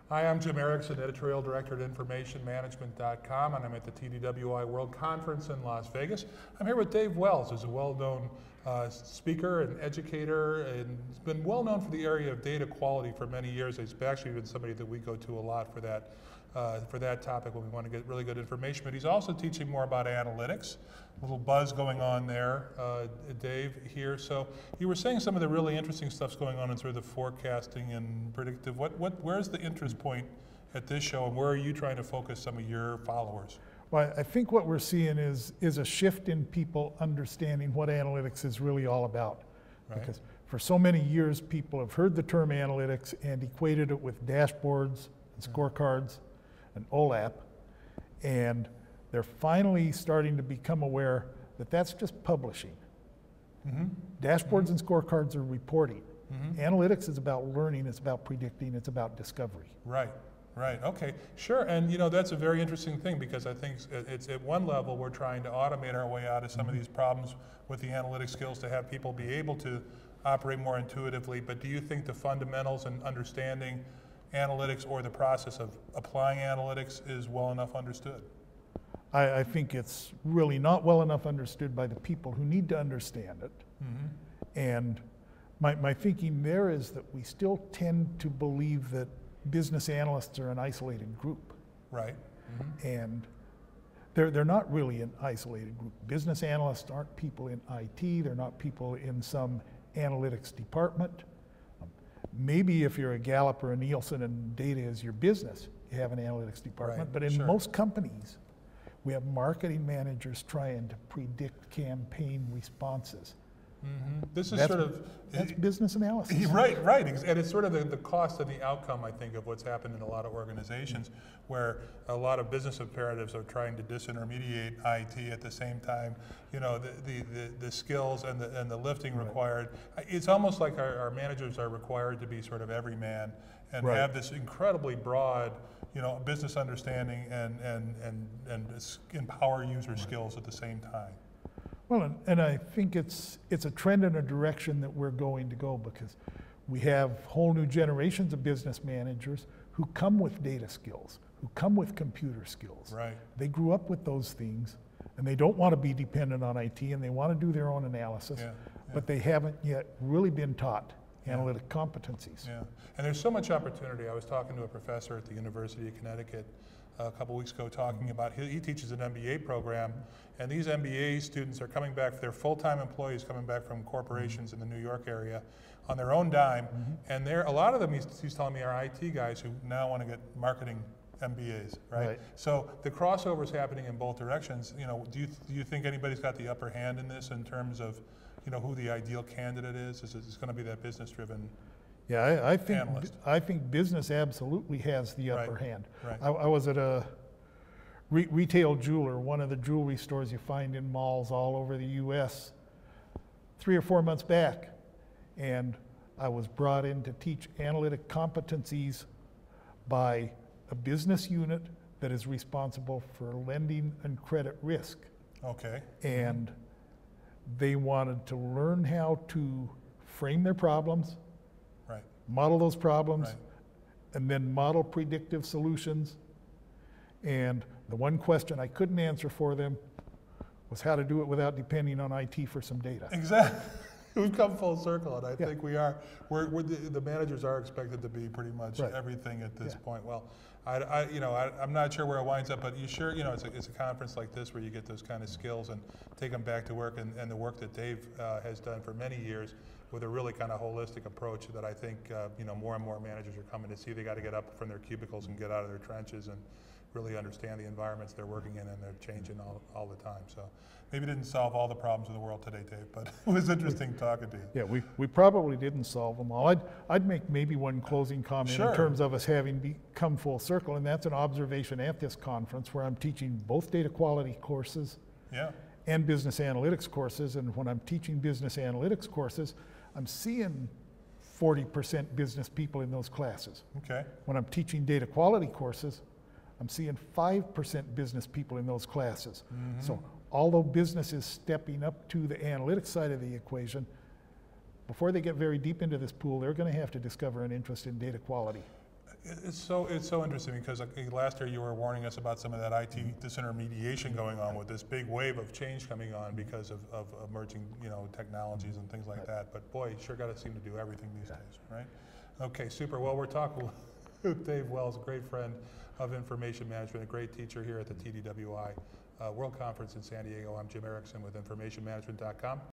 Hi, I'm Jim Erickson, Editorial Director at InformationManagement.com, and I'm at the TDWI World Conference in Las Vegas. I'm here with Dave Wells, who's a well-known speaker and educator, and he's been well-known for the area of data quality for many years. He's actually been somebody that we go to a lot for that topic when we want to get really good information. But he's also teaching more about analytics. A little buzz going on there, Dave, here. So you were saying some of the really interesting stuff's going on in sort of the forecasting and predictive. Where's the interest point at this show, and where are you trying to focus some of your followers? Well, I think what we're seeing is a shift in people understanding what analytics is really all about. Right. Because for so many years, people have heard the term analytics and equated it with dashboards and scorecards and OLAP, and they're finally starting to become aware that that's just publishing. Dashboards and scorecards are reporting. Analytics is about learning, it's about predicting, it's about discovery. Right. Right, okay, sure, and you know, that's a very interesting thing because I think it's at one level we're trying to automate our way out of some of these problems with the analytic skills to have people be able to operate more intuitively, but do you think the fundamentals and understanding analytics or the process of applying analytics is well enough understood? I think it's really not well enough understood by the people who need to understand it. And my thinking there is that we still tend to believe that business analysts are an isolated group. Right. And they're not really an isolated group. Business analysts aren't people in IT, they're not people in some analytics department. Maybe if you're a Gallup or a Nielsen and data is your business, you have an analytics department, Right. but in most companies, we have marketing managers trying to predict campaign responses. This is that's business analysis. Right, right, and it's sort of the cost and the outcome, I think, of what's happened in a lot of organizations where a lot of business imperatives are trying to disintermediate IT at the same time. You know, the skills and the lifting required. It's almost like our managers are required to be sort of everyman and have this incredibly broad, you know, business understanding and empower user skills at the same time. Well, and I think it's a trend and a direction that we're going to go because we have whole new generations of business managers who come with data skills, who come with computer skills. Right. They grew up with those things and they don't want to be dependent on IT and they want to do their own analysis, but they haven't yet really been taught analytic competencies. Yeah, and there's so much opportunity. I was talking to a professor at the University of Connecticut a couple weeks ago talking about, he teaches an MBA program, and these MBA students are coming back, they're full-time employees coming back from corporations in the New York area on their own dime, and a lot of them, he's telling me, are IT guys who now want to get marketing MBAs, right? So the crossover's happening in both directions. You know, do you think anybody's got the upper hand in this in terms of, you know, who the ideal candidate is? Is it going to be that business-driven? Yeah, I think business absolutely has the upper hand. Right. I was at a retail jeweler, one of the jewelry stores you find in malls all over the U.S., 3 or 4 months back, and I was brought in to teach analytic competencies by a business unit that is responsible for lending and credit risk. Okay. And they wanted to learn how to frame their problems, model those problems, and then model predictive solutions. And the one question I couldn't answer for them was how to do it without depending on IT for some data. Exactly. We've come full circle, and I think we are. The managers are expected to be pretty much everything at this point. Well, I'm not sure where it winds up, but you sure, you know, it's a conference like this where you get those kind of skills and take them back to work, and the work that Dave has done for many years with a really kind of holistic approach that I think, you know, more and more managers are coming to see. They got to get up from their cubicles and get out of their trenches and really understand the environments they're working in, and they're changing all the time. So maybe didn't solve all the problems of the world today, Dave, but it was interesting talking to you. Yeah, we probably didn't solve them all. I'd make maybe one closing comment in terms of us having come full circle, and that's an observation at this conference where I'm teaching both data quality courses and business analytics courses, and when I'm teaching business analytics courses, I'm seeing 40% business people in those classes. Okay. When I'm teaching data quality courses, I'm seeing 5% business people in those classes. So although business is stepping up to the analytics side of the equation, before they get very deep into this pool, they're going to have to discover an interest in data quality. It's so interesting because like, last year you were warning us about some of that IT disintermediation going on with this big wave of change coming on because of emerging technologies and things like that. But boy, you sure got to seem to do everything these days, right? Okay, super. Well, we're talking with Dave Wells, a great friend of information management, a great teacher here at the TDWI World Conference in San Diego. I'm Jim Erickson with informationmanagement.com.